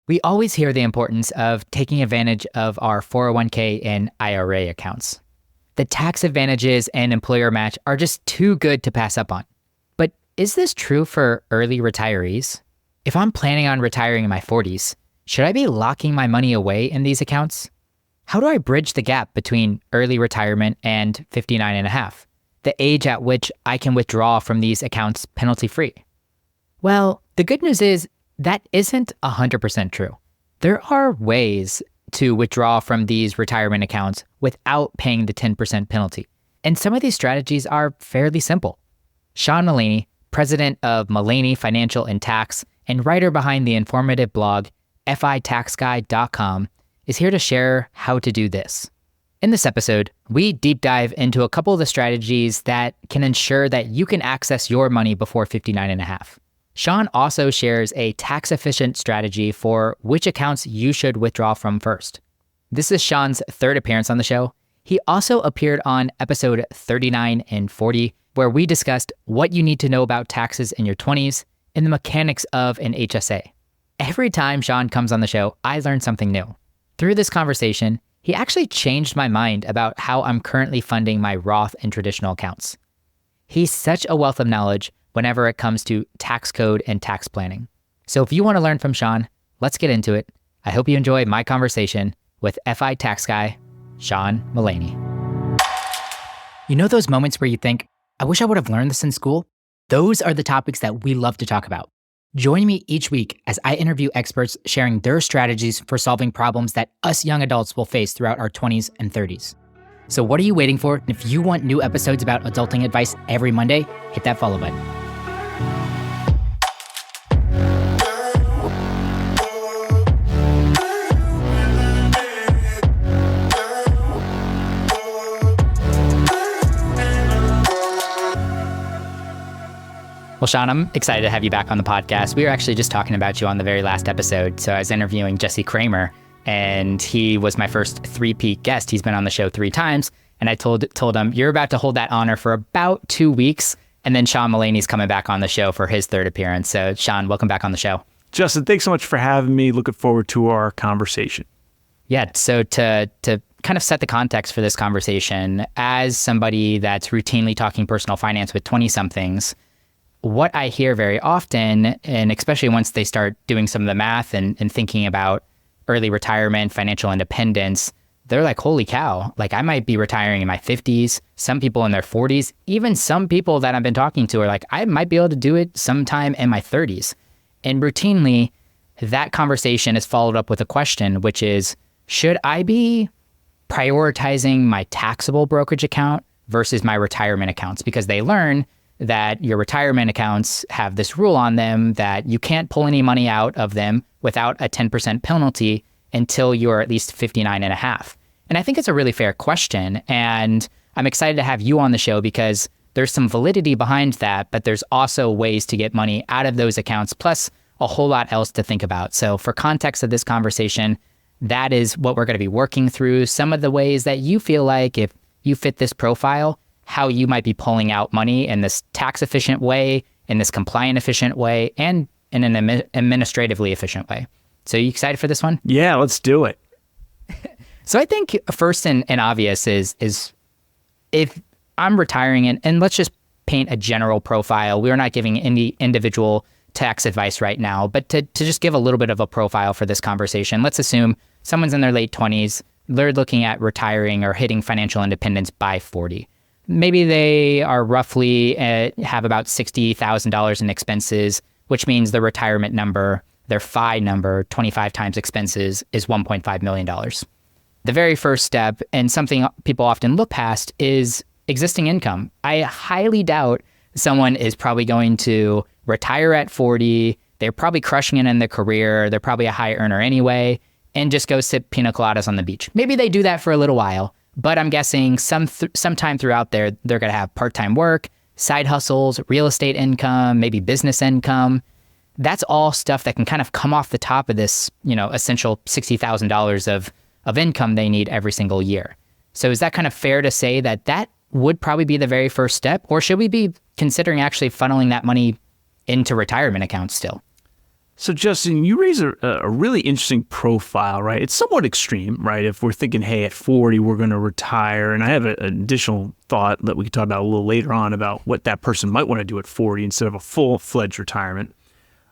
We always hear the importance of taking advantage of our 401k and IRA accounts. The tax advantages and employer match are just too good to pass up on. But is this true for early retirees? If I'm planning on retiring in my 40s, should I be locking my money away in these accounts? How do I bridge the gap between early retirement and 59 and a half, the age at which I can withdraw from these accounts penalty-free? Well, the good news is that isn't 100% true. There are ways to withdraw from these retirement accounts without paying the 10% penalty. And some of these strategies are fairly simple. Sean Mullaney, president of Mullaney Financial Tax and writer behind the informative blog FITaxGuy.com, is here to share how to do this. In this episode, we deep dive into a couple of the strategies that can ensure that you can access your money before 59 and a half. Sean also shares a tax-efficient strategy for which accounts you should withdraw from first. This is Sean's third appearance on the show. He also appeared on episode 39 and 40, where we discussed what you need to know about taxes in your 20s and the mechanics of an HSA. Every time Sean comes on the show, I learn something new. Through this conversation, he actually changed my mind about how I'm currently funding my Roth and traditional accounts. He's such a wealth of knowledge whenever it comes to tax code and tax planning. So if you want to learn from Sean, let's get into it. I hope you enjoy my conversation with FI Tax Guy, Sean Mullaney. You know those moments where you think, I wish I would have learned this in school? Those are the topics that we love to talk about. Join me each week as I interview experts sharing their strategies for solving problems that us young adults will face throughout our 20s and 30s. So what are you waiting for? If you want new episodes about adulting advice every Monday, hit that follow button. Well, Sean, I'm excited to have you back on the podcast. We were actually just talking about you on the very last episode. So I was interviewing Jesse Kramer, and he was my first three-peat guest. He's been on the show 3 times. And I told him, you're about to hold that honor for about 2 weeks. And then Sean Mullaney's coming back on the show for his third appearance. So Sean, welcome back on the show. Justin, thanks so much for having me. Looking forward to our conversation. Yeah, so to kind of set the context for this conversation, as somebody that's routinely talking personal finance with 20-somethings, what I hear very often, and especially once they start doing some of the math and thinking about early retirement, financial independence, they're like, holy cow, like I might be retiring in my 50s, some people in their 40s, even some people that I've been talking to are like, I might be able to do it sometime in my 30s. And routinely, that conversation is followed up with a question, which is, should I be prioritizing my taxable brokerage account versus my retirement accounts? Because they learn that your retirement accounts have this rule on them that you can't pull any money out of them without a 10% penalty until you're at least 59 and a half. And I think it's a really fair question. And I'm excited to have you on the show because there's some validity behind that, but there's also ways to get money out of those accounts, plus a whole lot else to think about. So for context of this conversation, that is what we're going to be working through. Some of the ways that you feel like if you fit this profile, how you might be pulling out money in this tax efficient way, in this compliant efficient way, and in an administratively efficient way. So you excited for this one? Yeah, let's do it. So I think first and obvious is if I'm retiring and let's just paint a general profile. We're not giving any individual tax advice right now, but to just give a little bit of a profile for this conversation, let's assume someone's in their late 20s, they're looking at retiring or hitting financial independence by 40. Maybe they are roughly have about $60,000 in expenses, which means the retirement number, their FI number, 25 times expenses, is $1.5 million. The very first step, and something people often look past, is existing income. I highly doubt someone is probably going to retire at 40. They're probably crushing it in their career. They're probably a high earner anyway, and just go sip pina coladas on the beach. Maybe they do that for a little while. But I'm guessing sometime throughout there, they're going to have part-time work, side hustles, real estate income, maybe business income. That's all stuff that can kind of come off the top of this, essential $60,000 of income they need every single year. So is that kind of fair to say that would probably be the very first step? Or should we be considering actually funneling that money into retirement accounts still? So, Justin, you raise a really interesting profile, right? It's somewhat extreme, right? If we're thinking, hey, at 40, we're going to retire. And I have an additional thought that we can talk about a little later on about what that person might want to do at 40 instead of a full-fledged retirement.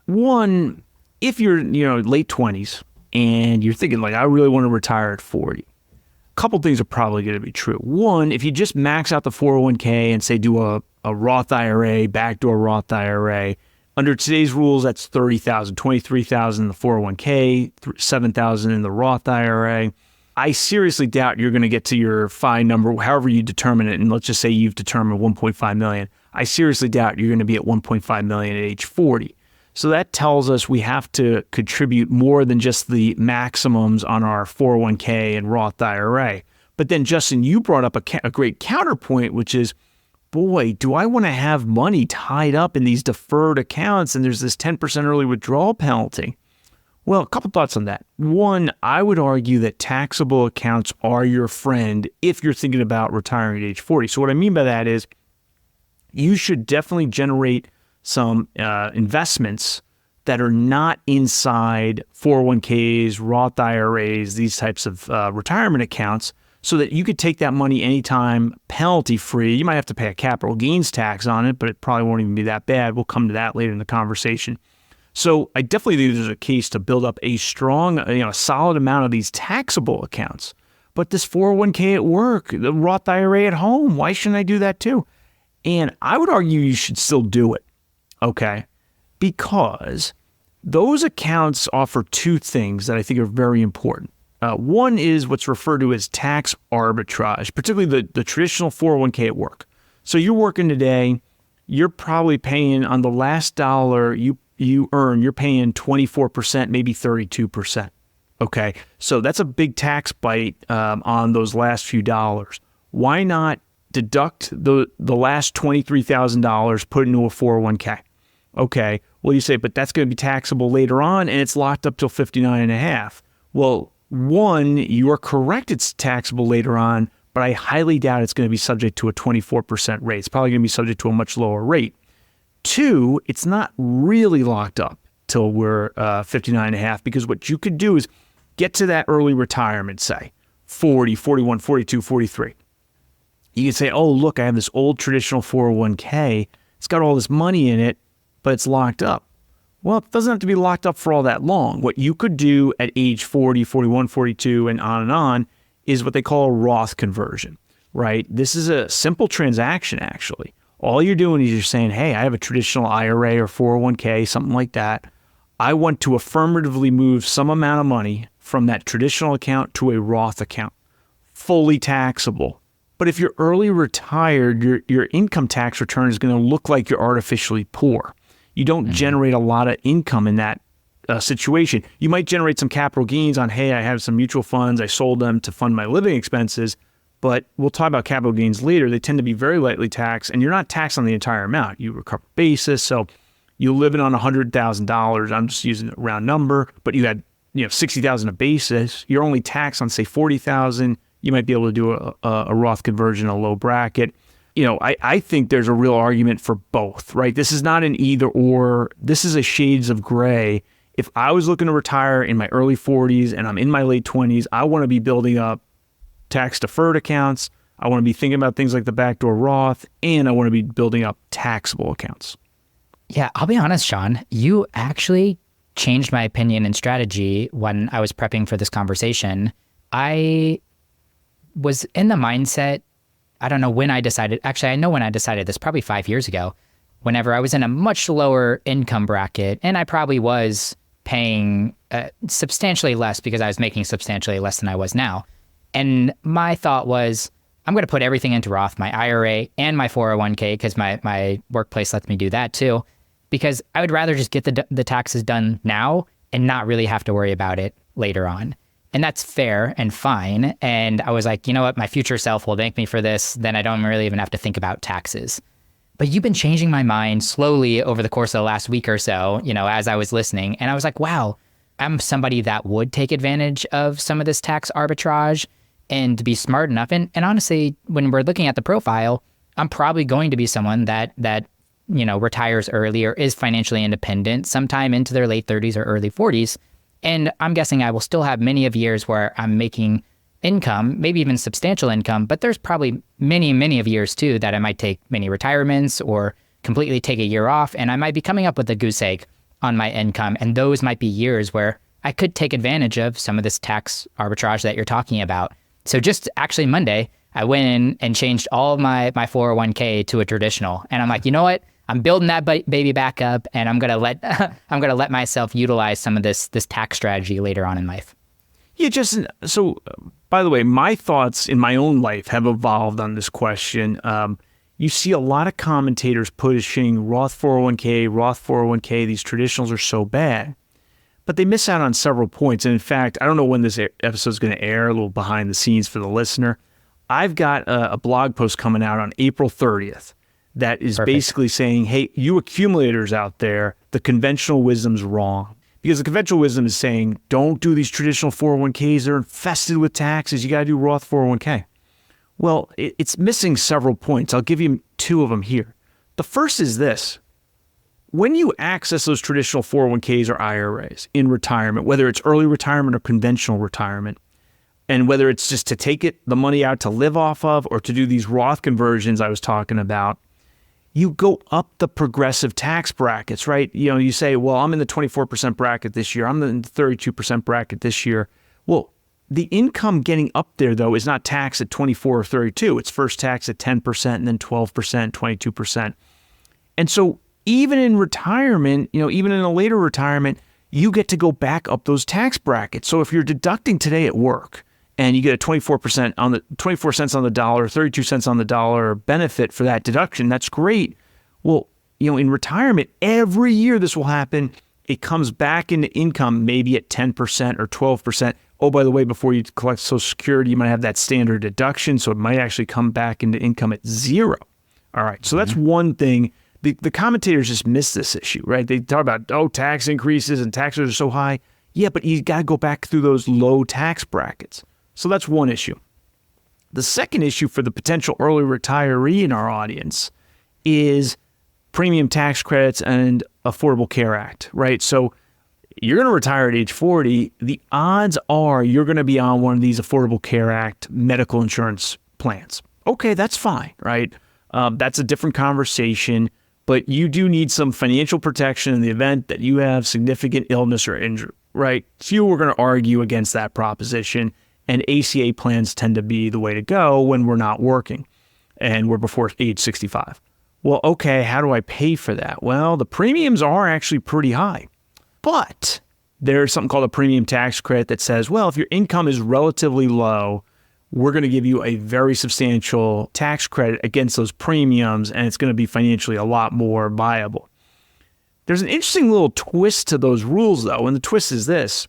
One, if you're, late 20s and you're thinking, like, I really want to retire at 40, a couple things are probably going to be true. One, if you just max out the 401k and say do a Roth IRA, backdoor Roth IRA, under today's rules, that's $30,000, $23,000 in the 401k, $7,000 in the Roth IRA. I seriously doubt you're going to get to your FI number, however you determine it. And let's just say you've determined 1.5 million. I seriously doubt you're going to be at 1.5 million at age 40. So that tells us we have to contribute more than just the maximums on our 401k and Roth IRA. But then, Justin, you brought up a great counterpoint, which is, boy, do I want to have money tied up in these deferred accounts and there's this 10% early withdrawal penalty? Well, a couple thoughts on that. One, I would argue that taxable accounts are your friend if you're thinking about retiring at age 40. So what I mean by that is you should definitely generate some investments that are not inside 401ks, Roth IRAs, these types of retirement accounts, so that you could take that money anytime penalty-free. You might have to pay a capital gains tax on it, but it probably won't even be that bad. We'll come to that later in the conversation. So I definitely think there's a case to build up a strong, a solid amount of these taxable accounts. But this 401k at work, the Roth IRA at home, why shouldn't I do that too? And I would argue you should still do it, okay? Because those accounts offer two things that I think are very important. One is what's referred to as tax arbitrage, particularly the traditional 401k at work. So you're working today, you're probably paying on the last dollar you earn, you're paying 24%, maybe 32%. Okay, so that's a big tax bite on those last few dollars. Why not deduct the last $23,000, put it into a 401k? Okay, well, you say, but that's going to be taxable later on, and it's locked up till 59 and a half. Well, one, you are correct, it's taxable later on, but I highly doubt it's going to be subject to a 24% rate. It's probably going to be subject to a much lower rate. Two, it's not really locked up till we're 59 and a half, because what you could do is get to that early retirement, say 40, 41, 42, 43. You can say, oh, look, I have this old traditional 401k. It's got all this money in it, but it's locked up. Well, it doesn't have to be locked up for all that long. What you could do at age 40, 41, 42, and on is what they call a Roth conversion, right? This is a simple transaction, actually. All you're doing is you're saying, hey, I have a traditional IRA or 401k, something like that. I want to affirmatively move some amount of money from that traditional account to a Roth account, fully taxable. But if you're early retired, your income tax return is going to look like you're artificially poor. You don't generate a lot of income in that situation. You might generate some capital gains on, hey, I have some mutual funds, I sold them to fund my living expenses, but we'll talk about capital gains later. They tend to be very lightly taxed, and you're not taxed on the entire amount. You recover basis, so you live in on $100,000. I'm just using a round number, but you had $60,000 of basis. You're only taxed on, say, $40,000. You might be able to do a Roth conversion, a low bracket. I think there's a real argument for both, right? This is not an either or. This is a shades of gray. If I was looking to retire in my early 40s and I'm in my late 20s, I want to be building up tax deferred accounts. I want to be thinking about things like the backdoor Roth, and I want to be building up taxable accounts. Yeah, I'll be honest, Sean, you actually changed my opinion and strategy when I was prepping for this conversation. I was in the mindset, I don't know when I decided, actually, I know when I decided this, probably 5 years ago, whenever I was in a much lower income bracket, and I probably was paying substantially less because I was making substantially less than I was now. And my thought was, I'm going to put everything into Roth, my IRA and my 401k, because my workplace lets me do that too, because I would rather just get the taxes done now and not really have to worry about it later on. And that's fair and fine. And I was like, you know what? My future self will thank me for this. Then I don't really even have to think about taxes. But you've been changing my mind slowly over the course of the last week or so, as I was listening. And I was like, wow, I'm somebody that would take advantage of some of this tax arbitrage and to be smart enough. And honestly, when we're looking at the profile, I'm probably going to be someone that retires early or is financially independent sometime into their late 30s or early 40s. And I'm guessing I will still have many of years where I'm making income, maybe even substantial income, but there's probably many, many of years too that I might take many retirements or completely take a year off, and I might be coming up with a goose egg on my income. And those might be years where I could take advantage of some of this tax arbitrage that you're talking about. So just actually Monday, I went in and changed all of my 401k to a traditional. And I'm like, you know what? I'm building that baby back up, and I'm gonna let myself utilize some of this tax strategy later on in life. Yeah, Justin. So, by the way, my thoughts in my own life have evolved on this question. You see a lot of commentators pushing Roth 401k, these traditionals are so bad, but they miss out on several points. And in fact, I don't know when this episode is going to air, a little behind the scenes for the listener. I've got a blog post coming out on April 30th that is basically saying, hey, you accumulators out there, the conventional wisdom's wrong. Because the conventional wisdom is saying, don't do these traditional 401ks. They're infested with taxes. You got to do Roth 401k. Well, it's missing several points. I'll give you two of them here. The first is this. When you access those traditional 401ks or IRAs in retirement, whether it's early retirement or conventional retirement, and whether it's just to take the money out to live off of or to do these Roth conversions I was talking about, you go up the progressive tax brackets, right? You say, well, I'm in the 24% bracket this year. I'm in the 32% bracket this year. Well, the income getting up there, though, is not taxed at 24 or 32. It's first taxed at 10% and then 12%, 22%. And so even in retirement, even in a later retirement, you get to go back up those tax brackets. So if you're deducting today at work and you get a 24 cents on the dollar, 32 cents on the dollar benefit for that deduction, that's great. Well, in retirement, every year this will happen. It comes back into income maybe at 10% or 12%. Oh, by the way, before you collect Social Security, you might have that standard deduction, so it might actually come back into income at zero. All right, so that's one thing. The commentators just miss this issue, right? They talk about, tax increases and taxes are so high. Yeah, but you got to go back through those low tax brackets. So that's one issue. The second issue for the potential early retiree in our audience is premium tax credits and Affordable Care Act, right? So you're going to retire at age 40. The odds are you're going to be on one of these Affordable Care Act medical insurance plans. Okay, that's fine, right? That's a different conversation, but you do need some financial protection in the event that you have significant illness or injury, right? Few are going to argue against that proposition, and ACA plans tend to be the way to go when we're not working and we're before age 65. Well, okay, how do I pay for that? Well, the premiums are actually pretty high, but there's something called a premium tax credit that says, well, if your income is relatively low, we're going to give you a very substantial tax credit against those premiums, and it's going to be financially a lot more viable. There's an interesting little twist to those rules, though, and the twist is this.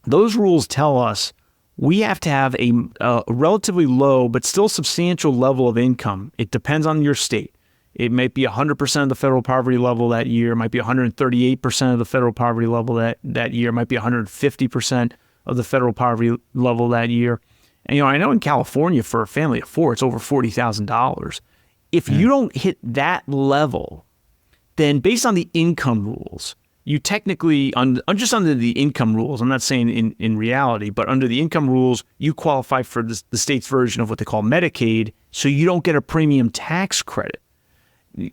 Those rules tell us we have to have a relatively low but still substantial level of income. It depends on your state. It might be 100% of the federal poverty level that year. It might be 138% of the federal poverty level that year. It might be 150% of the federal poverty level that year. And, I know in California for a family of four, it's over $40,000. If you don't hit that level, then based on the income rules, you technically, just under the income rules, I'm not saying in reality, but under the income rules, you qualify for the state's version of what they call Medicaid, so you don't get a premium tax credit.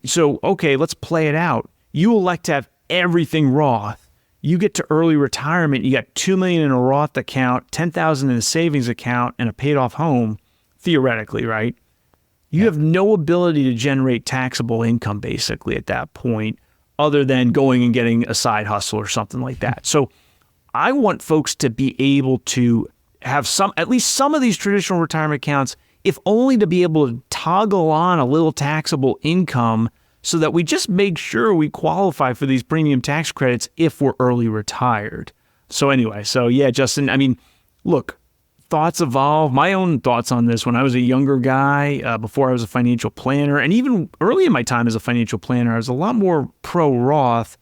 So, okay, let's play it out. You elect to have everything Roth. You get to early retirement, you got $2 million in a Roth account, $10,000 in a savings account, and a paid-off home, theoretically, right? You have no ability to generate taxable income, basically, at that point, other than going and getting a side hustle or something like that. So I want folks to be able to have at least some of these traditional retirement accounts, if only to be able to toggle on a little taxable income so that we just make sure we qualify for these premium tax credits if we're early retired. So anyway, Justin, look, thoughts evolve. My own thoughts on this when I was a younger guy, before I was a financial planner, and even early in my time as a financial planner, I was a lot more pro-Roth.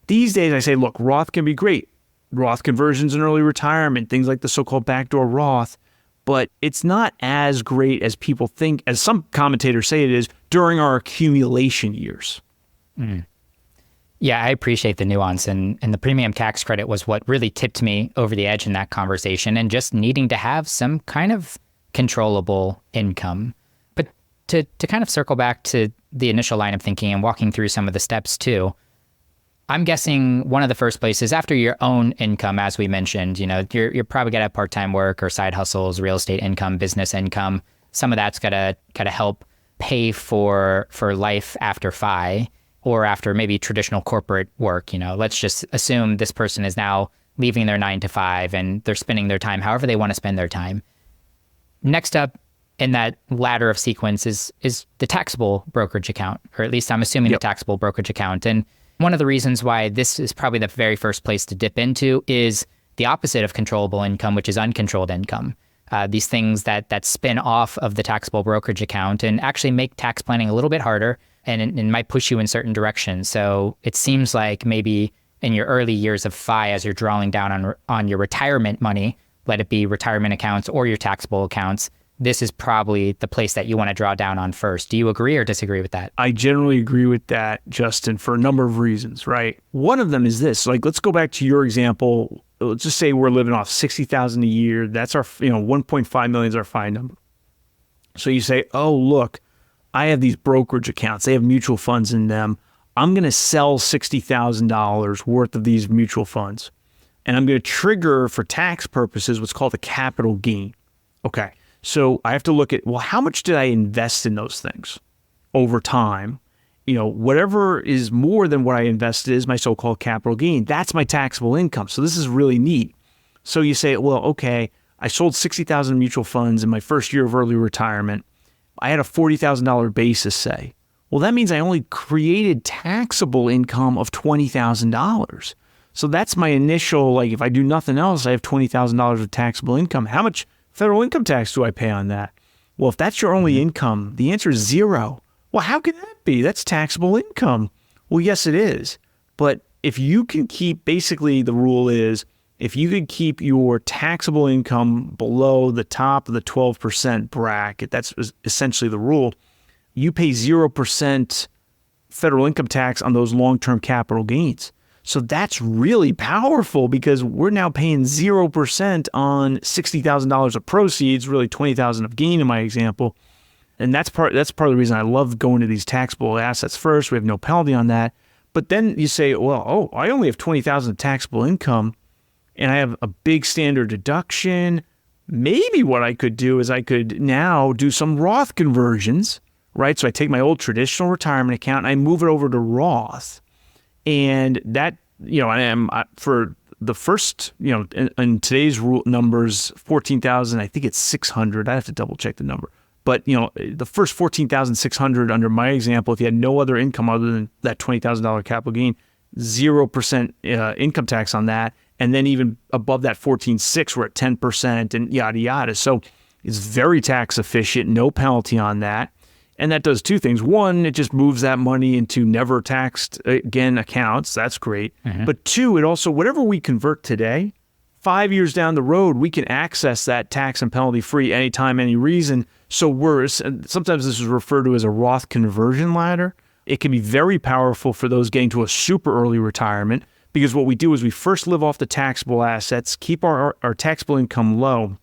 These days I say, look, Roth can be great. Roth conversions in early retirement, things like the so-called backdoor Roth, but it's not as great as people think, as some commentators say it is, during our accumulation years. Yeah, I appreciate the nuance. And the premium tax credit was what really tipped me over the edge in that conversation, and just needing to have some kind of controllable income. But to kind of circle back to the initial line of thinking and walking through some of the steps too, I'm guessing one of the first places after your own income, as we mentioned, you're probably gonna have part-time work or side hustles, real estate income, business income. Some of that's gotta help pay for life after FI, or after maybe traditional corporate work. Let's just assume this person is now leaving their 9 to 5 and they're spending their time however they want to spend their time. Next up in that ladder of sequence is the taxable brokerage account, or at least I'm assuming the taxable brokerage account. And one of the reasons why this is probably the very first place to dip into is the opposite of controllable income, which is uncontrolled income. These things that spin off of the taxable brokerage account and actually make tax planning a little bit harder, and it might push you in certain directions. So it seems like maybe in your early years of FI, as you're drawing down on your retirement money, let it be retirement accounts or your taxable accounts, this is probably the place that you want to draw down on first. Do you agree or disagree with that? I generally agree with that, Justin, for a number of reasons, right? One of them is this, let's go back to your example. Let's just say we're living off $60,000 a year. That's our, 1.5 million is our FI number. So you say, oh, look, I have these brokerage accounts. They have mutual funds in them. I'm going to sell $60,000 worth of these mutual funds. And I'm going to trigger, for tax purposes, what's called a capital gain. Okay. So I have to look at, well, how much did I invest in those things over time? Whatever is more than what I invested is my so-called capital gain. That's my taxable income. So this is really neat. So you say, well, okay, I sold 60,000 mutual funds in my first year of early retirement. I had a $40,000 basis, say. Well, that means I only created taxable income of $20,000. So that's my initial, if I do nothing else, I have $20,000 of taxable income. How much federal income tax do I pay on that? Well, if that's your only income, the answer is zero. Well, how can that be? That's taxable income. Well, yes, it is. But if you can keep, basically the rule is, if you could keep your taxable income below the top of the 12% bracket, that's essentially the rule, you pay 0% federal income tax on those long-term capital gains. So that's really powerful, because we're now paying 0% on $60,000 of proceeds, really $20,000 of gain in my example. And that's part of the reason I love going to these taxable assets first. We have no penalty on that. But then you say, well, I only have $20,000 of taxable income, and I have a big standard deduction. Maybe what I could do is I could now do some Roth conversions, right? So I take my old traditional retirement account and I move it over to Roth. And that, for the first, in today's rule numbers, 14,000, I think it's 600. I have to double check the number. But, the first 14,600 under my example, if you had no other income other than that $20,000 capital gain, 0% income tax on that. And then even above that 14.6, we're at 10% and yada, yada. So it's very tax efficient, no penalty on that. And that does two things. One, it just moves that money into never taxed again accounts. That's great. Mm-hmm. But two, it also, whatever we convert today, 5 years down the road, we can access that tax and penalty free anytime, any reason. So sometimes this is referred to as a Roth conversion ladder. It can be very powerful for those getting to a super early retirement, because what we do is we first live off the taxable assets, keep our taxable income low,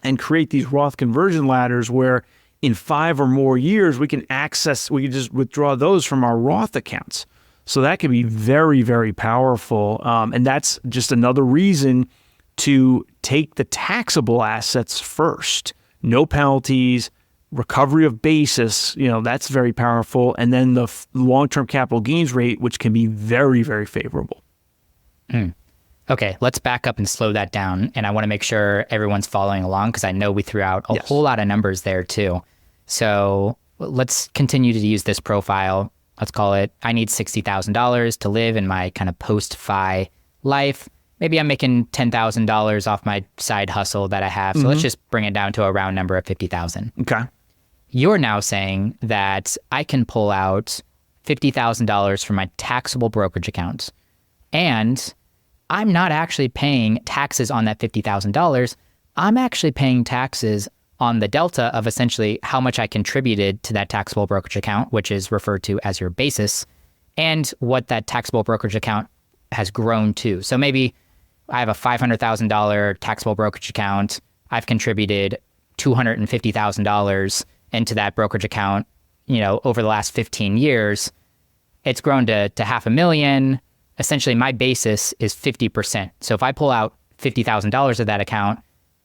and create these Roth conversion ladders where in 5 or more years, we can just withdraw those from our Roth accounts. So that can be very, very powerful. And that's just another reason to take the taxable assets first. No penalties, recovery of basis, that's very powerful. And then the long-term capital gains rate, which can be very, very favorable. Okay, let's back up and slow that down. And I want to make sure everyone's following along, because I know we threw out a whole lot of numbers there too. So let's continue to use this profile. Let's call it, I need $60,000 to live in my kind of post-FI life. Maybe I'm making $10,000 off my side hustle that I have. So let's just bring it down to a round number of $50,000. Okay. You're now saying that I can pull out $50,000 from my taxable brokerage account, and I'm not actually paying taxes on that $50,000. I'm actually paying taxes on the delta of essentially how much I contributed to that taxable brokerage account, which is referred to as your basis. and what that taxable brokerage account has grown to. So maybe I have a $500,000 taxable brokerage account. I've contributed $250,000 into that brokerage account, over the last 15 years. It's grown to $500,000. Essentially, my basis is 50%. So if I pull out $50,000 of that account,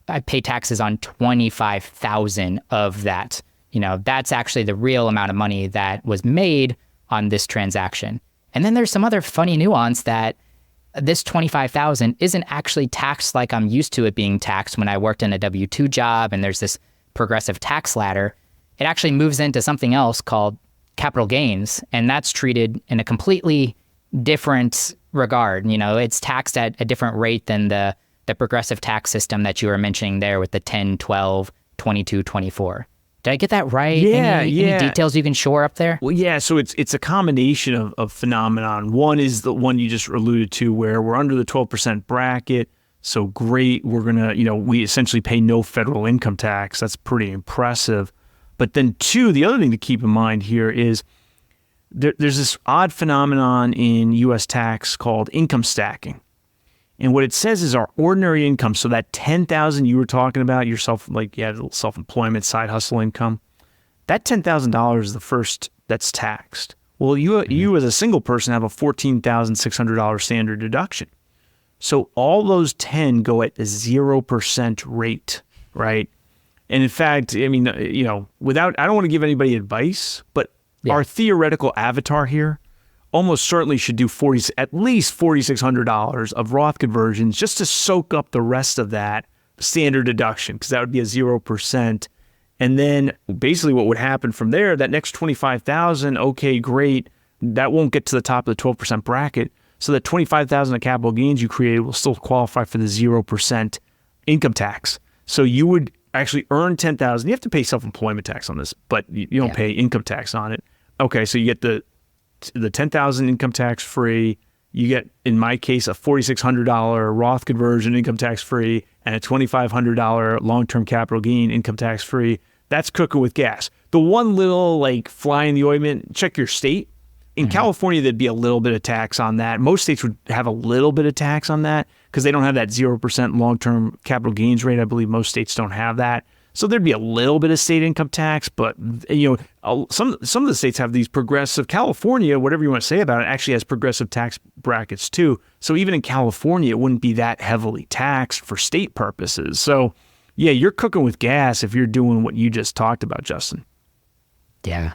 I pay taxes on $25,000 of that. That's actually the real amount of money that was made on this transaction. And then there's some other funny nuance that this $25,000 isn't actually taxed like I'm used to it being taxed when I worked in a W-2 job and there's this progressive tax ladder. It actually moves into something else called capital gains, and that's treated in a completely different regard. It's taxed at a different rate than the progressive tax system that you were mentioning there with the 10, 12, 22, 24. Did I get that right? Yeah, any details you can shore up there? Well, yeah, so it's a combination of phenomenon. One is the one you just alluded to where we're under the 12% bracket. So great, we're going to, we essentially pay no federal income tax. That's pretty impressive. But then two, the other thing to keep in mind here is there's this odd phenomenon in U.S. tax called income stacking. And what it says is our ordinary income, so that $10,000 you were talking about, your self-employment, side hustle income, that $10,000 is the first that's taxed. Well, you as a single person have a $14,600 standard deduction. So all those 10 go at a 0% rate, right? And in fact, I mean, I don't want to give anybody advice, but our theoretical avatar here almost certainly should do at least $4,600 of Roth conversions just to soak up the rest of that standard deduction, because that would be a 0%. And then basically what would happen from there, that next $25,000, okay, great, that won't get to the top of the 12% bracket. So that $25,000 of capital gains you created will still qualify for the 0% income tax. So you would actually earn $10,000. You have to pay self-employment tax on this, but you don't pay income tax on it. Okay, so you get the $10,000 income tax free. You get, in my case, a $4,600 Roth conversion income tax free and a $2,500 long-term capital gain income tax free. That's cooking with gas. The one little fly in the ointment, check your state. In California, there'd be a little bit of tax on that. Most states would have a little bit of tax on that because they don't have that 0% long-term capital gains rate. I believe most states don't have that. So there'd be a little bit of state income tax, but some of the states have these progressive. California, whatever you want to say about it, actually has progressive tax brackets too. So even in California, it wouldn't be that heavily taxed for state purposes. So yeah, you're cooking with gas if you're doing what you just talked about, Justin. Yeah,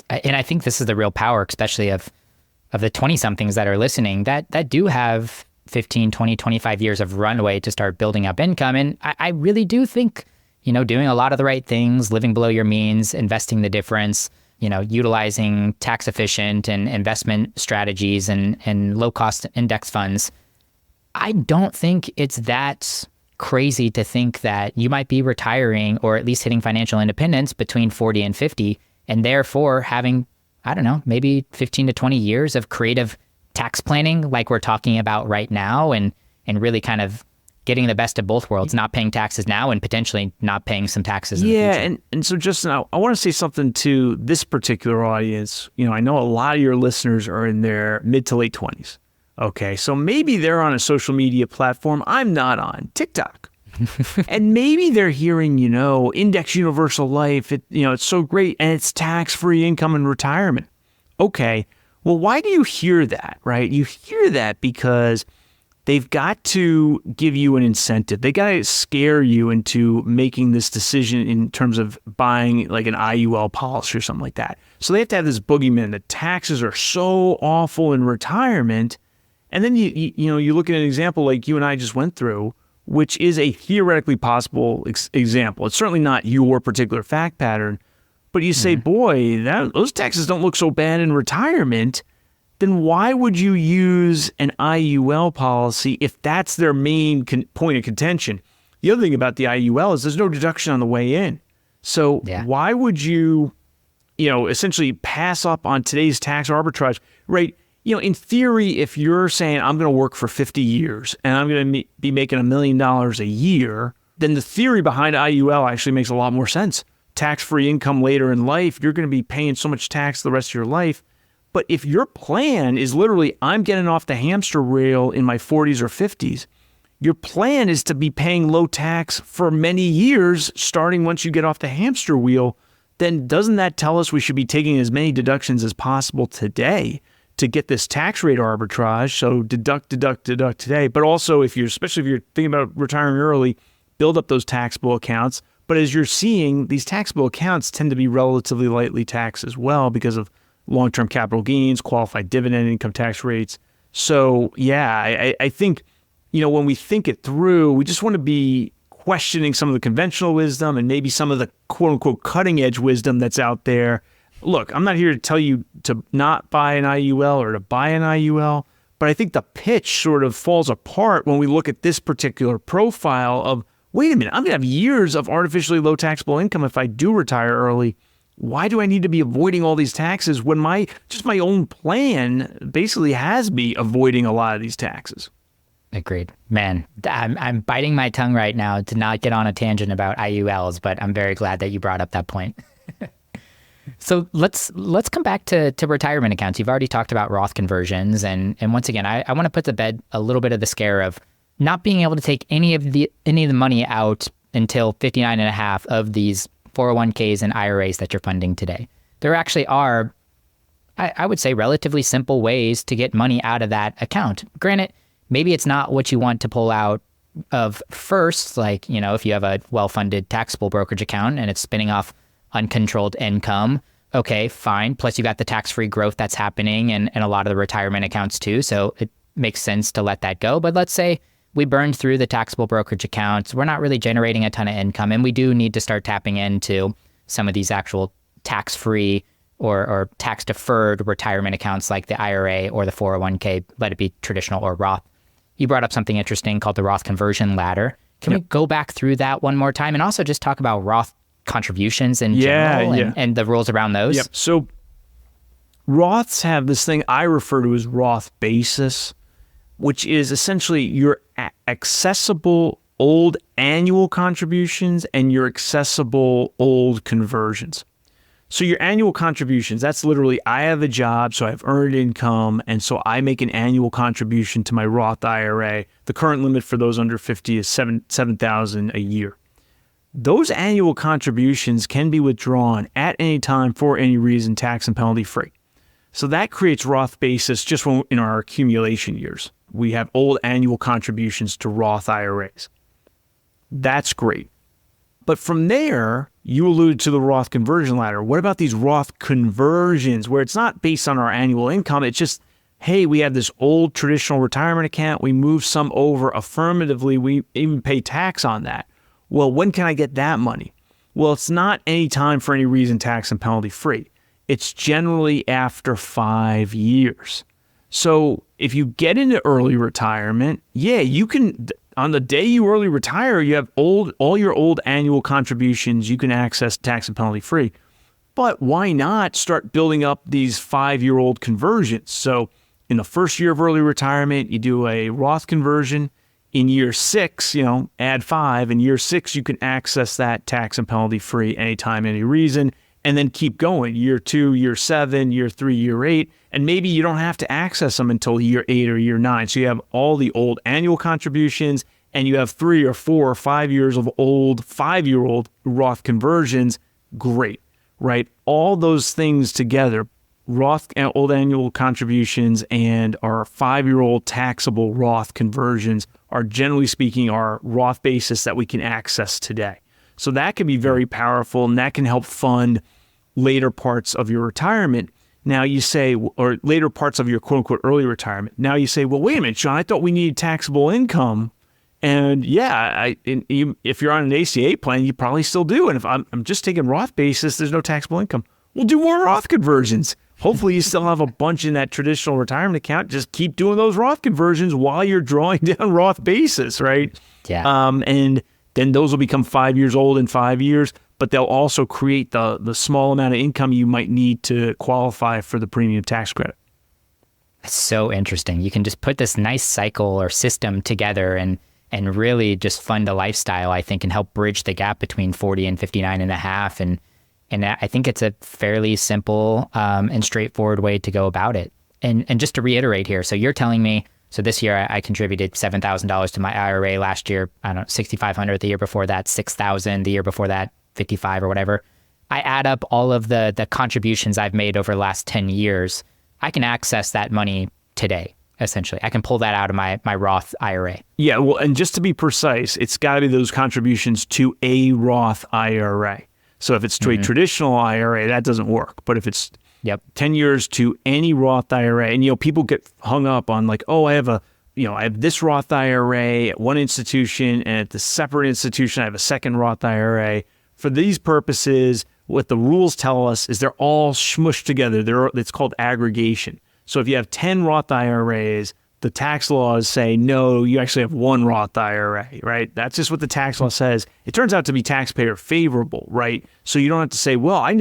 and I think this is the real power, especially of the 20-somethings that are listening that do have 15, 20, 25 years of runway to start building up income. And I really do think, doing a lot of the right things, living below your means, investing the difference, utilizing tax efficient and investment strategies and low cost index funds. I don't think it's that crazy to think that you might be retiring or at least hitting financial independence between 40 and 50 and therefore having, I don't know, maybe 15 to 20 years of creative tax planning like we're talking about right now and really kind of getting the best of both worlds, not paying taxes now and potentially not paying some taxes in the future. And so Justin, I want to say something to this particular audience. I know a lot of your listeners are in their mid to late 20s. Okay, so maybe they're on a social media platform I'm not on, TikTok. And maybe they're hearing, Index Universal Life, it's so great and it's tax-free income in retirement. Okay, well, why do you hear that, right? You hear that because they've got to give you an incentive. They got to scare you into making this decision in terms of buying like an IUL policy or something like that. So they have to have this boogeyman that taxes are so awful in retirement. And then you look at an example like you and I just went through, which is a theoretically possible example. It's certainly not your particular fact pattern, but you say, boy, those taxes don't look so bad in retirement. Then why would you use an IUL policy if that's their main point of contention? The other thing about the IUL is there's no deduction on the way in. So why would you, essentially pass up on today's tax arbitrage, right? In theory, if you're saying I'm going to work for 50 years and I'm going to be making $1 million a year, then the theory behind IUL actually makes a lot more sense. Tax-free income later in life, you're going to be paying so much tax the rest of your life. But if your plan is literally, I'm getting off the hamster wheel in my 40s or 50s, your plan is to be paying low tax for many years, starting once you get off the hamster wheel, then doesn't that tell us we should be taking as many deductions as possible today to get this tax rate arbitrage? So deduct today. But also, especially if you're thinking about retiring early, build up those taxable accounts. But as you're seeing, these taxable accounts tend to be relatively lightly taxed as well because of long-term capital gains, qualified dividend income tax rates. So yeah, I think, when we think it through, we just want to be questioning some of the conventional wisdom and maybe some of the quote-unquote cutting-edge wisdom that's out there. Look, I'm not here to tell you to not buy an IUL or to buy an IUL, but I think the pitch sort of falls apart when we look at this particular profile of, wait a minute, I'm going to have years of artificially low taxable income if I do retire early. Why do I need to be avoiding all these taxes when my own plan basically has me avoiding a lot of these taxes? Agreed. Man, I'm biting my tongue right now to not get on a tangent about IULs, but I'm very glad that you brought up that point. So let's come back to retirement accounts. You've already talked about Roth conversions, and once again, I want to put to bed a little bit of the scare of not being able to take any of the money out until 59 and a half of these 401ks and IRAs that you're funding today. There actually are, I would say, relatively simple ways to get money out of that account. Granted, maybe it's not what you want to pull out of first, like, if you have a well-funded taxable brokerage account and it's spinning off uncontrolled income, okay, fine. Plus you got the tax-free growth that's happening and a lot of the retirement accounts too. So it makes sense to let that go. But let's say we burned through the taxable brokerage accounts. We're not really generating a ton of income, and we do need to start tapping into some of these actual tax-free or tax-deferred retirement accounts like the IRA or the 401k, let it be traditional or Roth. You brought up something interesting called the Roth conversion ladder. Can we go back through that one more time and also just talk about Roth contributions in general and the rules around those? Yep. So Roths have this thing I refer to as Roth basis, which is essentially your accessible old annual contributions and your accessible old conversions. So your annual contributions, that's literally, I have a job, so I've earned income, and so I make an annual contribution to my Roth IRA. The current limit for those under 50 is $7,000 a year. Those annual contributions can be withdrawn at any time for any reason, tax and penalty free. So that creates Roth basis just in our accumulation years. We have old annual contributions to Roth IRAs. That's great. But from there, you alluded to the Roth conversion ladder. What about these Roth conversions where it's not based on our annual income? It's just, hey, we have this old traditional retirement account. We move some over affirmatively. We even pay tax on that. Well, when can I get that money? Well, it's not any time for any reason, tax and penalty free. It's generally after 5 years. So if you get into early retirement, you can, on the day you early retire, you have all your old annual contributions you can access tax and penalty free. But why not start building up these 5-year-old conversions? So in the first year of early retirement, you do a Roth conversion. In year 6, add 5. In year 6, you can access that tax and penalty free anytime, any reason, and then keep going. Year 2, year 7, year 3, year 8, and maybe you don't have to access them until year 8 or year 9. So you have all the old annual contributions, and you have 3 or 4 or 5 years of old 5-year-old Roth conversions. Great, right? All those things together, Roth old annual contributions and our 5-year-old taxable Roth conversions are, generally speaking, our Roth basis that we can access today. So that can be very powerful, and that can help fund later parts of your retirement. Now you say, or later parts of your quote unquote early retirement. Now you say, well, wait a minute, Sean, I thought we needed taxable income. And if you're on an ACA plan, you probably still do. And if I'm just taking Roth basis, there's no taxable income. We'll do more Roth conversions. Hopefully you still have a bunch in that traditional retirement account. Just keep doing those Roth conversions while you're drawing down Roth basis, right? Yeah. And then those will become 5 years old in 5 years, but they'll also create the small amount of income you might need to qualify for the premium tax credit. That's so interesting. You can just put this nice cycle or system together and really just fund a lifestyle, I think, and help bridge the gap between 40 and 59 and a half. And And I think it's a fairly simple and straightforward way to go about it. And just to reiterate here, so you're telling me, so this year I contributed $7,000 to my IRA. Last year, I don't know, $6,500. The year before that, $6,000. The year before that, $55,000 or whatever. I add up all of the contributions I've made over the last 10 years. I can access that money today, essentially. I can pull that out of my Roth IRA. Yeah, well, and just to be precise, it's got to be those contributions to a Roth IRA. So if it's to a traditional IRA, that doesn't work. But if it's 10 years to any Roth IRA, and people get hung up on like, oh, I have this Roth IRA at one institution, and at the separate institution, I have a second Roth IRA. For these purposes, what the rules tell us is they're all smushed together. It's called aggregation. So if you have 10 Roth IRAs, the tax laws say, no, you actually have one Roth IRA, right? That's just what the tax law says. It turns out to be taxpayer favorable, right? So you don't have to say, well, I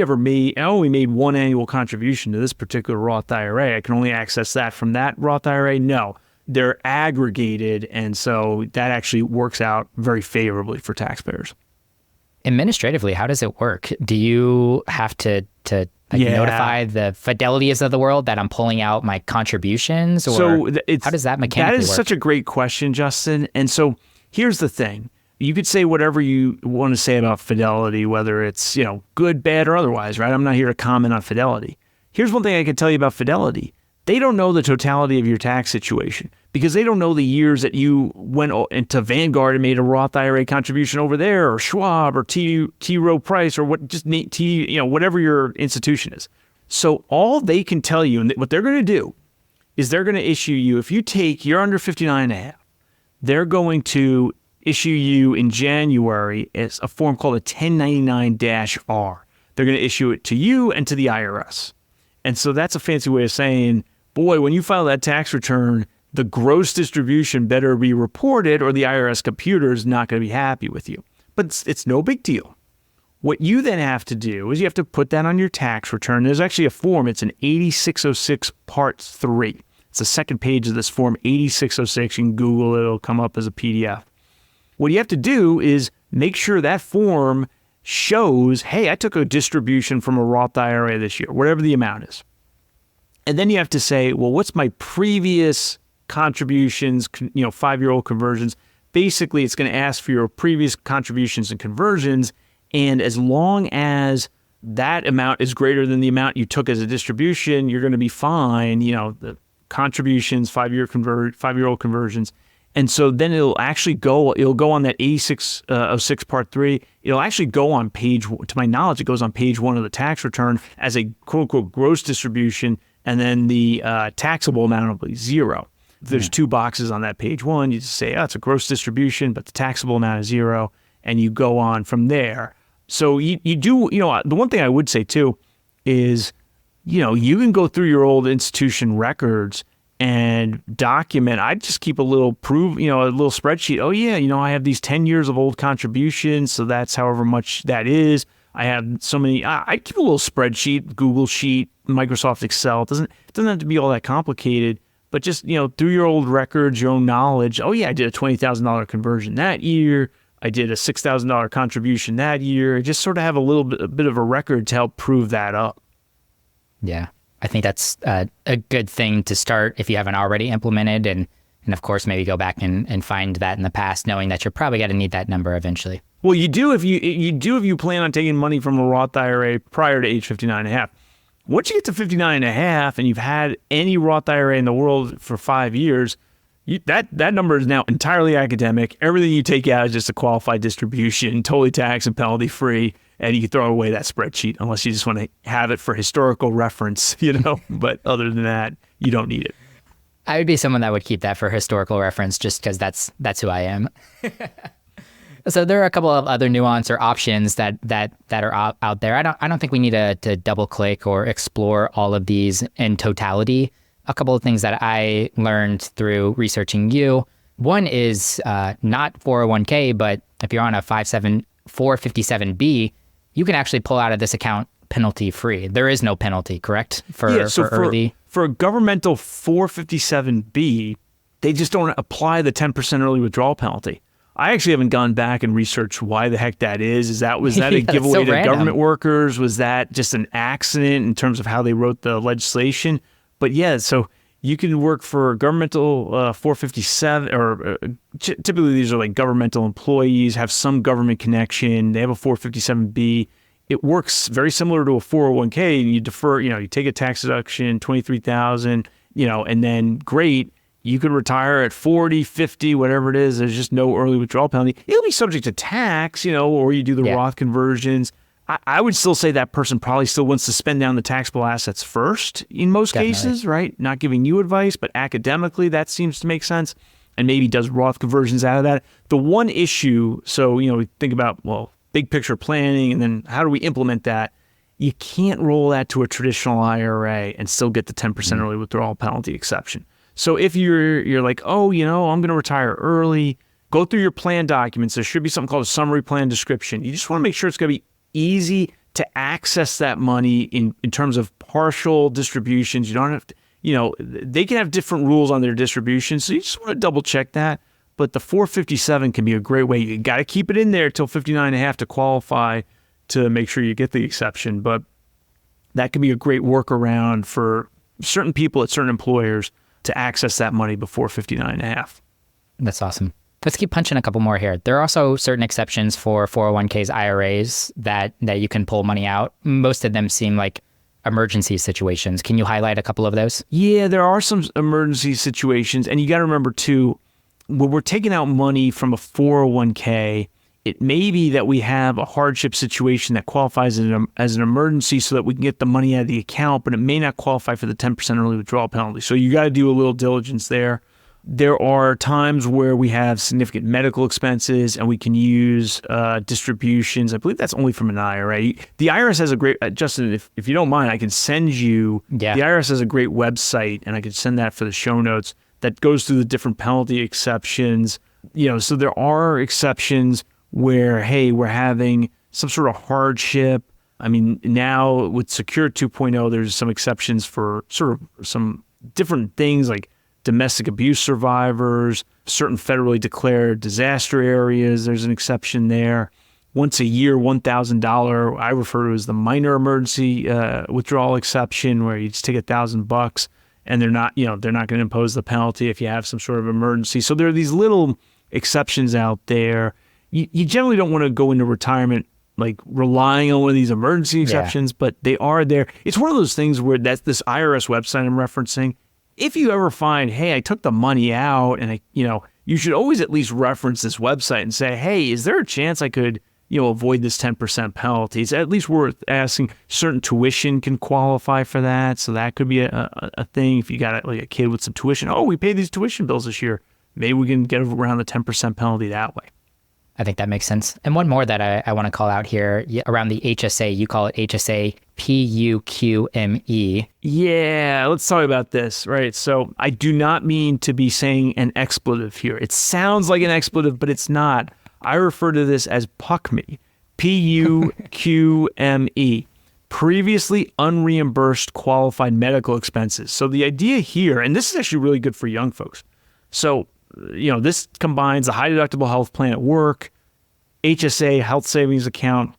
only made one annual contribution to this particular Roth IRA. I can only access that from that Roth IRA. No, they're aggregated. And so that actually works out very favorably for taxpayers. Administratively, how does it work? Do you have to notify the Fidelities of the world that I'm pulling out my contributions? Or how does that mechanically work? That is such a great question, Justin. And so here's the thing. You could say whatever you want to say about Fidelity, whether it's good, bad, or otherwise, right? I'm not here to comment on Fidelity. Here's one thing I can tell you about Fidelity. They don't know the totality of your tax situation because they don't know the years that you went into Vanguard and made a Roth IRA contribution over there, or Schwab, or T. Rowe Price, or whatever your institution is. So all they can tell you, and what they're going to do, is they're going to issue you, if you're under 59.5, they're going to issue you in January as a form called a 1099-R. They're going to issue it to you and to the IRS. And so that's a fancy way of saying, boy, when you file that tax return, the gross distribution better be reported or the IRS computer is not going to be happy with you. But it's no big deal. What you then have to do is you have to put that on your tax return. There's actually a form. It's an 8606 Part 3. It's the second page of this form, 8606. You can Google it. It'll come up as a PDF. What you have to do is make sure that form shows, hey, I took a distribution from a Roth IRA this year, whatever the amount is. And then you have to say, well, what's my previous contributions, 5-year-old conversions? Basically, it's going to ask for your previous contributions and conversions. And as long as that amount is greater than the amount you took as a distribution, you're going to be fine. The contributions, 5-year-old conversions. And so then it'll go on that 8606 Part 3. It'll actually go on to my knowledge, it goes on page 1 of the tax return as a quote unquote gross distribution. And then the taxable amount will be 0. There's 2 boxes on that page 1. You just say, it's a gross distribution, but the taxable amount is 0. And you go on from there. So you do, the one thing I would say too is, you can go through your old institution records and document. I'd just keep a little a little spreadsheet. Oh yeah, I have these 10 years of old contributions. So that's however much that is. I have so many, I keep a little spreadsheet, Google Sheet, Microsoft Excel. It doesn't have to be all that complicated, but just, through your old records, your own knowledge. Oh yeah, I did a $20,000 conversion that year. I did a $6,000 contribution that year. Just sort of have a bit of a record to help prove that up. Yeah, I think that's a good thing to start if you haven't already implemented. And of course, maybe go back and find that in the past, knowing that you're probably going to need that number eventually. Well, you do if you plan on taking money from a Roth IRA prior to age 59.5. Once you get to 59.5 and you've had any Roth IRA in the world for 5 years, that number is now entirely academic. Everything you take out is just a qualified distribution, totally tax and penalty free, and you can throw away that spreadsheet unless you just want to have it for historical reference, But other than that, you don't need it. I would be someone that would keep that for historical reference just because that's who I am. So there are a couple of other nuance or options that are out there. I don't think we need to double click or explore all of these in totality. A couple of things that I learned through researching you. One is not 401k, but if you're on a 457B, you can actually pull out of this account penalty free. There is no penalty, correct? For early. For a governmental 457B, they just don't apply the 10% early withdrawal penalty. I actually haven't gone back and researched why the heck that is. Was that a Yeah, that's giveaway so to random. government workers? Was that just an accident in terms of how they wrote the legislation? But yeah, so you can work for governmental 457, or typically these are like governmental employees, have some government connection. They have a 457B. It works very similar to a 401k, and you defer, you take a tax deduction, 23,000, and then great, you could retire at 40, 50, whatever it is. There's just no early withdrawal penalty. It'll be subject to tax, or you do the Roth conversions. I would still say that person probably still wants to spend down the taxable assets first in most cases, right? Not giving you advice, but academically, that seems to make sense. And maybe does Roth conversions out of that. The one issue, so, we think about, big picture planning, and then how do we implement that? You can't roll that to a traditional IRA and still get the 10% early withdrawal penalty exception. So if you're like, I'm going to retire early, go through your plan documents. There should be something called a summary plan description. You just want to make sure it's going to be easy to access that money in terms of partial distributions. You don't have to, they can have different rules on their distributions. So you just want to double check that. But the 457 can be a great way. You got to keep it in there till 59.5 to qualify to make sure you get the exception. But that can be a great workaround for certain people at certain employers to access that money before 59.5. That's awesome. Let's keep punching a couple more here. There are also certain exceptions for 401ks, IRAs that you can pull money out. Most of them seem like emergency situations. Can you highlight a couple of those? Yeah, there are some emergency situations. And you got to remember too, when we're taking out money from a 401k, it may be that we have a hardship situation that qualifies as an emergency so that we can get the money out of the account, but it may not qualify for the 10% early withdrawal penalty. So you got to do a little diligence there. There are times where we have significant medical expenses and we can use distributions. I believe that's only from an IRA. The IRS has a great, Justin, if you don't mind, I can send you, the IRS has a great website, and I could send that for the show notes, that goes through the different penalty exceptions. So there are exceptions where, hey, we're having some sort of hardship. I mean, now with Secure 2.0, there's some exceptions for sort of some different things like domestic abuse survivors, certain federally declared disaster areas. There's an exception there. Once a year, $1,000, I refer to as the minor emergency withdrawal exception, where you just take $1,000 and they're not going to impose the penalty if you have some sort of emergency. So there are these little exceptions out there. You generally don't want to go into retirement like relying on one of these emergency exceptions, but they are there. It's one of those things where that's this IRS website I'm referencing. If you ever find, hey, I took the money out, and you should always at least reference this website and say, hey, is there a chance I could, avoid this 10% penalty? It's at least worth asking. Certain tuition can qualify for that. So that could be a thing. If you got like a kid with some tuition, we paid these tuition bills this year. Maybe we can get around the 10% penalty that way. I think that makes sense. And one more that I want to call out here around the HSA. You call it HSA PUQME. Yeah, let's talk about this, right? So I do not mean to be saying an expletive here. It sounds like an expletive, but it's not. I refer to this as PUQME, PUQME, previously unreimbursed qualified medical expenses. So the idea here, and this is actually really good for young folks. So this combines a high deductible health plan at work, HSA, health savings account.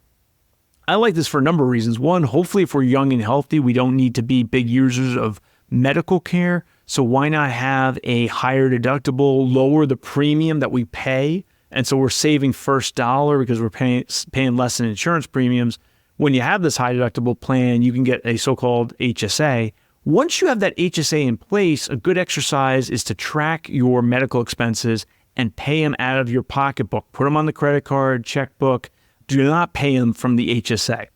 I like this for a number of reasons. One, hopefully if we're young and healthy, we don't need to be big users of medical care. So why not have a higher deductible, lower the premium that we pay? And so we're saving first dollar because we're paying less in insurance premiums. When you have this high deductible plan, you can get a so-called HSA. Once you have that HSA in place, a good exercise is to track your medical expenses and pay them out of your pocketbook. Put them on the credit card, checkbook. Do not pay them from the HSA.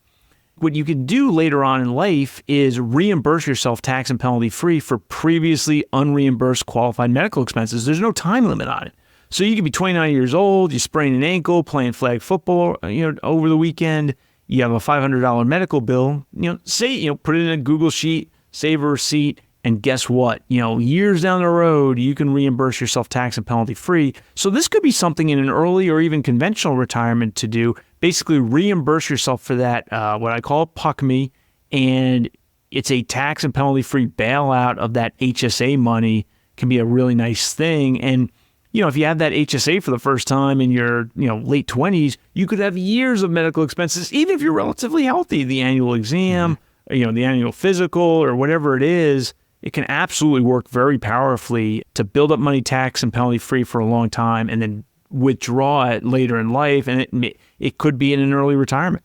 What you can do later on in life is reimburse yourself tax and penalty free for previously unreimbursed qualified medical expenses. There's no time limit on it. So you could be 29 years old, you sprain an ankle playing flag football, over the weekend, you have a $500 medical bill, put it in a Google sheet, save a receipt, and guess what? Years down the road, you can reimburse yourself tax and penalty free. So this could be something in an early or even conventional retirement to do. Basically reimburse yourself for that, what I call PUQME, and it's a tax and penalty free bailout of that HSA money. Can be a really nice thing. And if you have that HSA for the first time in your, late 20s, you could have years of medical expenses, even if you're relatively healthy. The annual exam, the annual physical or whatever it is, it can absolutely work very powerfully to build up money tax and penalty free for a long time and then withdraw it later in life. And it could be in an early retirement.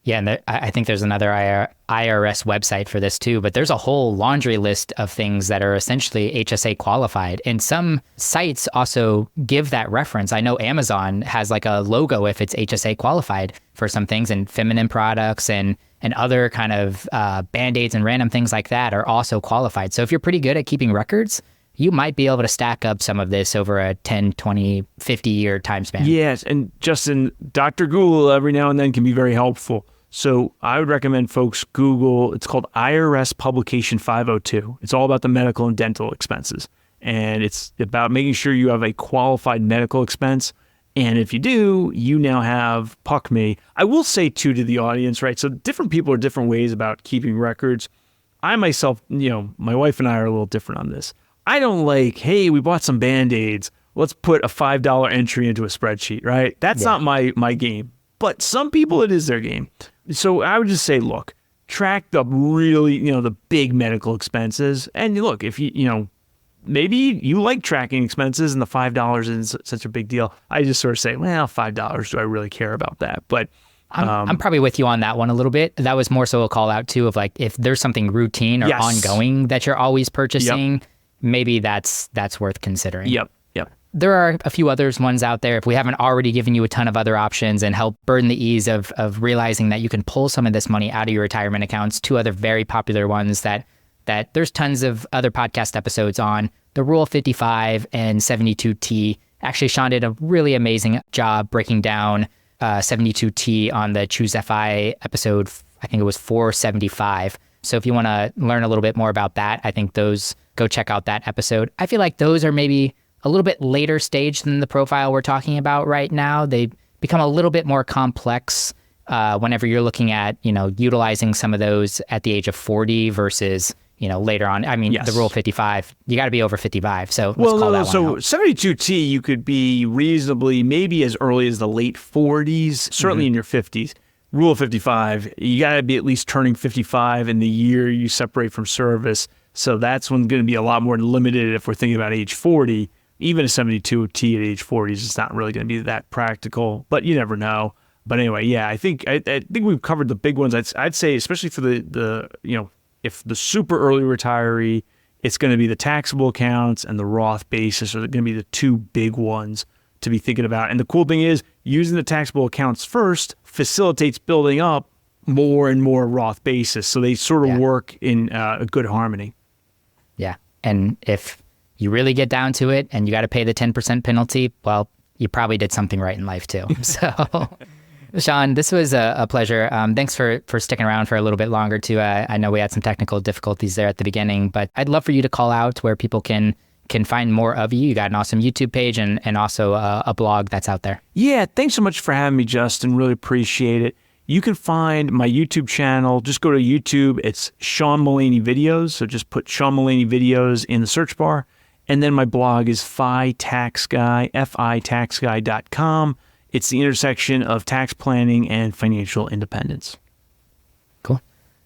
Yeah, and I think there's another IRS website for this too, but there's a whole laundry list of things that are essentially HSA qualified. And some sites also give that reference. I know Amazon has like a logo if it's HSA qualified for some things, and feminine products and other kind of Band-Aids and random things like that are also qualified. So if you're pretty good at keeping records, you might be able to stack up some of this over a 10, 20, 50-year time span. Yes, and Justin, Dr. Google every now and then can be very helpful. So I would recommend folks Google, it's called IRS Publication 502. It's all about the medical and dental expenses. And it's about making sure you have a qualified medical expense. And if you do, you now have PUCME. I will say too to the audience, right? So different people are different ways about keeping records. I myself, my wife and I are a little different on this. I don't like, hey, we bought some Band-Aids. Let's put a $5 entry into a spreadsheet, right? That's not my game. But some people, it is their game. So I would just say, look, track the really, the big medical expenses. And look, if maybe you like tracking expenses and the $5 isn't such a big deal. I just sort of say, well, $5, do I really care about that? But I'm probably with you on that one a little bit. That was more so a call out too of like, if there's something routine or ongoing that you're always purchasing, maybe that's worth considering. Yep. There are a few others ones out there if we haven't already given you a ton of other options and help burden the ease of realizing that you can pull some of this money out of your retirement accounts. Two other very popular ones that there's tons of other podcast episodes on, the Rule 55 and 72T. Actually, Sean did a really amazing job breaking down 72T on the Choose FI episode. I think it was 475. So if you want to learn a little bit more about that, I think go check out that episode. I feel like those are maybe a little bit later stage than the profile we're talking about right now. They become a little bit more complex whenever you're looking at, utilizing some of those at the age of 40 versus, later on. I mean, the Rule 55, you got to be over 55. So let's call that one out. 72T, you could be reasonably, maybe as early as the late 40s, certainly in your 50s. Rule 55, you got to be at least turning 55 in the year you separate from service. So that's when going to be a lot more limited if we're thinking about age 40. Even a 72T at age 40 is just not really going to be that practical, but you never know. But anyway, I think we've covered the big ones. I'd say, especially for the if the super early retiree, it's going to be the taxable accounts and the Roth basis are going to be the two big ones to be thinking about. And the cool thing is, using the taxable accounts first facilitates building up more and more Roth basis. So they sort of work in a good harmony. Yeah, and if you really get down to it and you got to pay the 10% penalty, well, you probably did something right in life too. So, Sean, this was a pleasure. Thanks for sticking around for a little bit longer too. I know we had some technical difficulties there at the beginning, but I'd love for you to call out where people can find more of you. You got an awesome YouTube page and also a blog that's out there. Yeah, thanks so much for having me, Justin. Really appreciate it. You can find my YouTube channel. Just go to YouTube. It's Sean Mullaney Videos. So just put Sean Mullaney Videos in the search bar. And then my blog is fitaxguy.com. It's the intersection of tax planning and financial independence. Cool.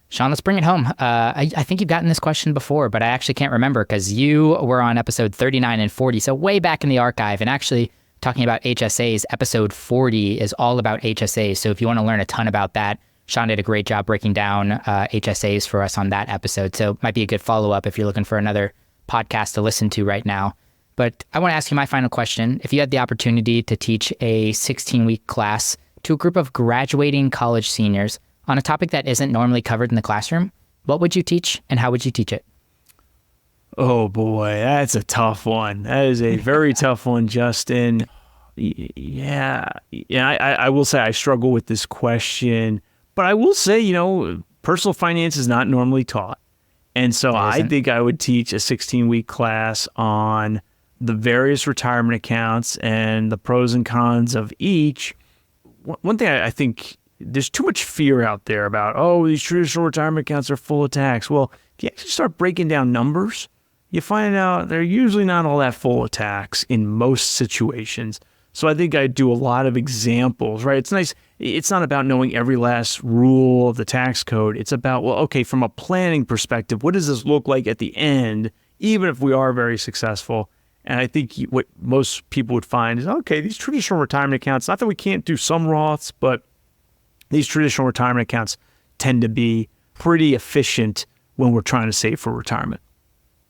Sean, let's bring it home. I think you've gotten this question before, but I actually can't remember because you were on episode 39 and 40, so way back in the archive. And actually, talking about HSAs, episode 40 is all about HSAs. So if you want to learn a ton about that, Sean did a great job breaking down HSAs for us on that episode. So it might be a good follow-up if you're looking for another podcast to listen to right now. But I want to ask you my final question. If you had the opportunity to teach a 16-week class to a group of graduating college seniors on a topic that isn't normally covered in the classroom, what would you teach and how would you teach it? Oh boy, that's a tough one. That is a very tough one, Justin. Yeah. I will say I struggle with this question, but I will say, personal finance is not normally taught. And so I think I would teach a 16-week class on the various retirement accounts and the pros and cons of each. One thing I think there's too much fear out there about, these traditional retirement accounts are full of tax. Well, if you actually start breaking down numbers, you find out they're usually not all that full of tax in most situations. So I think I do a lot of examples, right? It's nice. It's not about knowing every last rule of the tax code. It's about, well, okay, from a planning perspective, what does this look like at the end, even if we are very successful? And I think what most people would find is, okay, these traditional retirement accounts, not that we can't do some Roths, but these traditional retirement accounts tend to be pretty efficient when we're trying to save for retirement.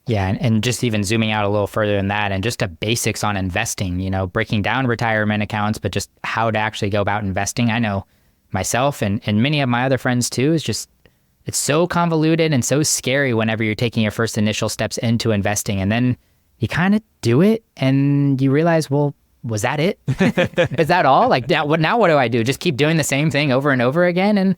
Yeah, and just even zooming out a little further than that, and just the basics on investing, breaking down retirement accounts, but just how to actually go about investing. I know myself and many of my other friends too, it's so convoluted and so scary whenever you're taking your first initial steps into investing. And then you kind of do it and you realize, well, was that it? Is that all? Like, now what do I do? Just keep doing the same thing over and over again? And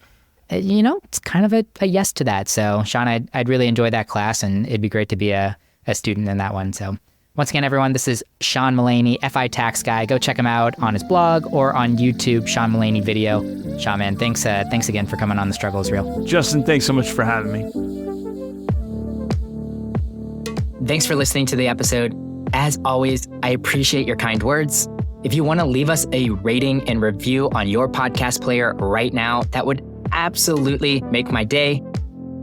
it's kind of a yes to that. So, Sean, I'd really enjoy that class, and it'd be great to be a student in that one. So, once again, everyone, this is Sean Mullaney, FI Tax Guy. Go check him out on his blog or on YouTube, Sean Mullaney Video. Sean, man, thanks again for coming on The Struggle is Real. Justin, thanks so much for having me. Thanks for listening to the episode. As always, I appreciate your kind words. If you want to leave us a rating and review on your podcast player right now, that would absolutely make my day.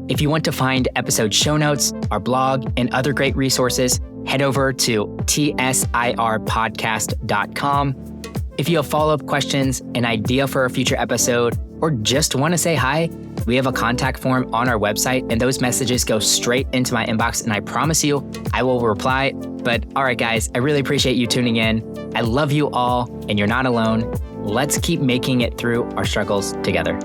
If you want to find episode show notes, our blog, and other great resources, head over to tsirpodcast.com. If you have follow-up questions, an idea for a future episode, or just want to say hi, we have a contact form on our website, and those messages go straight into my inbox, and I promise you, I will reply. But all right, guys, I really appreciate you tuning in. I love you all, and you're not alone. Let's keep making it through our struggles together.